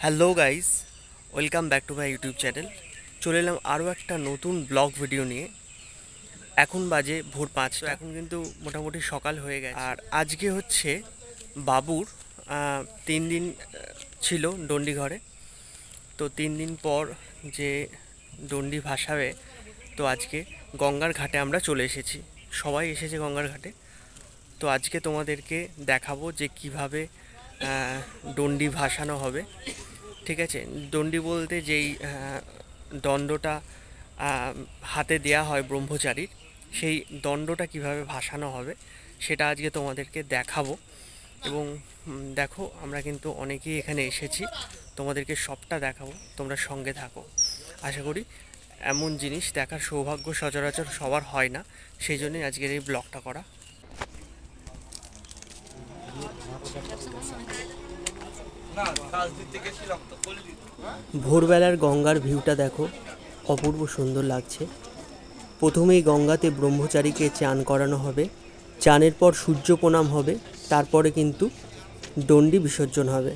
Hello guys, welcome back to my YouTube channel. চলে এলাম আরও একটা নতুন ব্লগ ভিডিও নিয়ে। এখন বাজে ভোর 5টা। এখন কিন্তু মোটামুটি সকাল হয়ে গেছে। আর আজকে হচ্ছে বাবুর 3 দিন ছিল ডন্ডি ঘরে। তো 3 দিন পর যে ডন্ডি ভাসাবে, তো আজকে গঙ্গার ঘাটে আমরা চলে এসেছি। সবাই এসেছে গঙ্গার ঘাটে। তো আজকে তোমাদেরকে দেখাবো যে কিভাবে ডন্ডি ভাসানো হবে। ঠিক আছে, দণ্ডি বলতে যেই দণ্ডটা হাতে দেয়া হয় ব্রহ্মচারীর, সেই দণ্ডটা কিভাবে ভাসানো হবে সেটা আজকে তোমাদেরকে দেখাবো। এবং দেখো, আমরা কিন্তু অনেকেই এখানে এসেছি, তোমাদেরকে সবটা দেখাবো, তোমরা সঙ্গে থাকো। আশা করি এমন জিনিস দেখার সৌভাগ্য সচরাচর সবার হয় না, সেই জন্যই আজকের এই ব্লগটা করা। ভোরবেলার গঙ্গার ভিউটা দেখো, অপূর্ব সুন্দর লাগছে। প্রথমেই গঙ্গাতে ব্রহ্মচারীকে চান করানো হবে, চানের পর সূর্য প্রণাম হবে, তারপরে কিন্তু ডন্ডি বিসর্জন হবে।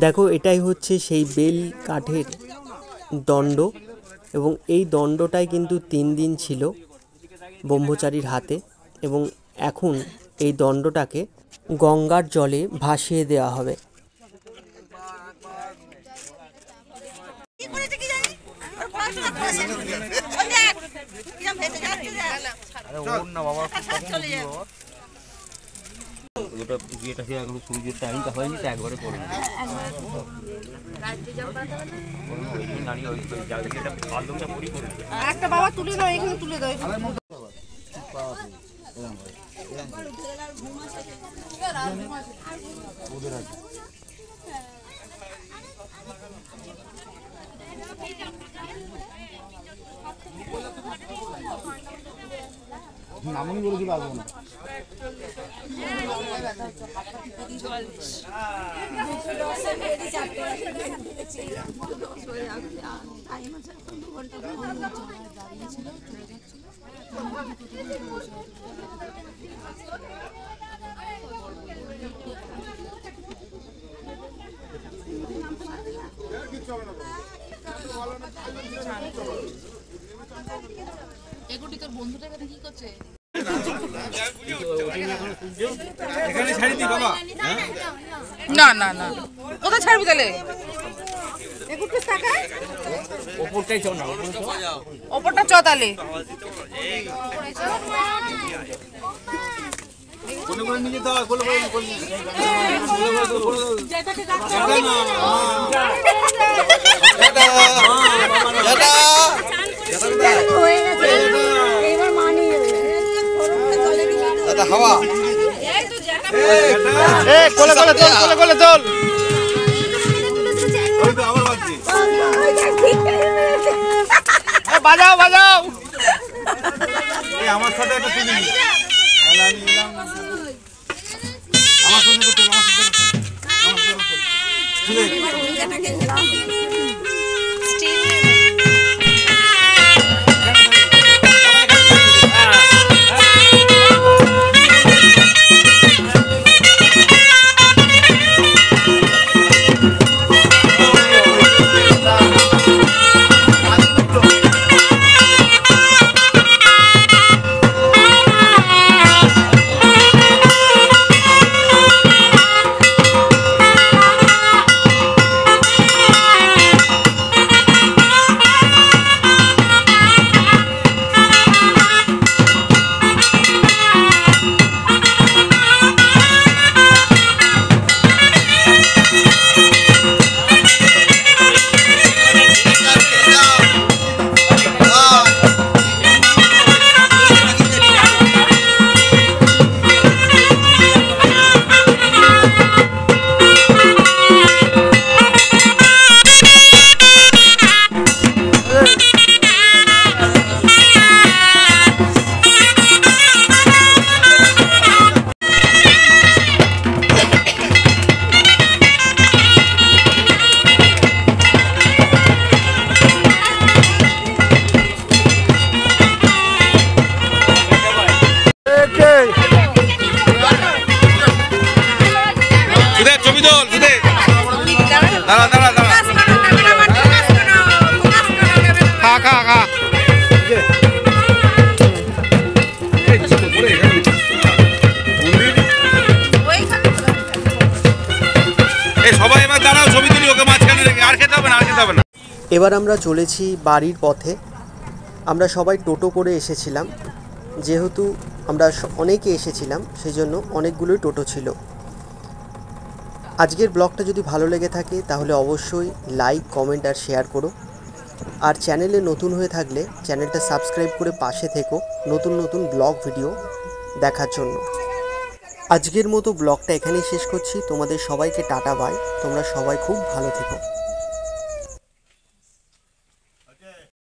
দেখো, এটাই হচ্ছে সেই বেল কাঠের দণ্ড, এবং এই দণ্ডটাই কিন্তু 3 দিন ছিল ব্রহ্মচারীর হাতে, এবং এখন এই দণ্ডটাকে গঙ্গার জলে ভাসিয়ে দেওয়া হবে। একটা বাবা তুলে দাও, এখানে তুলে দাও। নামনি বলেছিল আসবো না। এগুটি তোর বন্ধুটা এখানে কি করছে? না না না, কোথায় ছাড়বি তাহলে? ওপরটা চ তাহলে। হয়ে গেছে। কোলে কোলে চল, কোলে কোলে চল। বাজাও বাজাও। আমার সাথে একটা তুমি আমার ছবি তোল, দাঁড়া দাঁড়া দাঁড়া, খা খা খা। সবাই এবার দাঁড়াও, ছবি তুলি, ওকে মাঝখানে রেখে। আর খেতে হবে না, আর খেতে হবে না। এবার আমরা চলেছি বাড়ির পথে। আমরা সবাই টোটো করে এসেছিলাম, যেহেতু আমরা অনেকে এসেছিলাম সেই জন্য অনেকগুলোই টোটো ছিল। আজকের ব্লগটা যদি ভালো লেগে থাকে তাহলে অবশ্যই লাইক, কমেন্ট আর শেয়ার করো। আর চ্যানেলে নতুন হয়ে থাকলে চ্যানেলটা সাবস্ক্রাইব করে পাশে থেকো নতুন নতুন ব্লগ ভিডিও দেখার জন্য। আজকের মতো ব্লগটা এখানেই শেষ করছি। তোমাদের সবাইকে টাটা বাই। তোমরা সবাই খুব ভালো থেকো।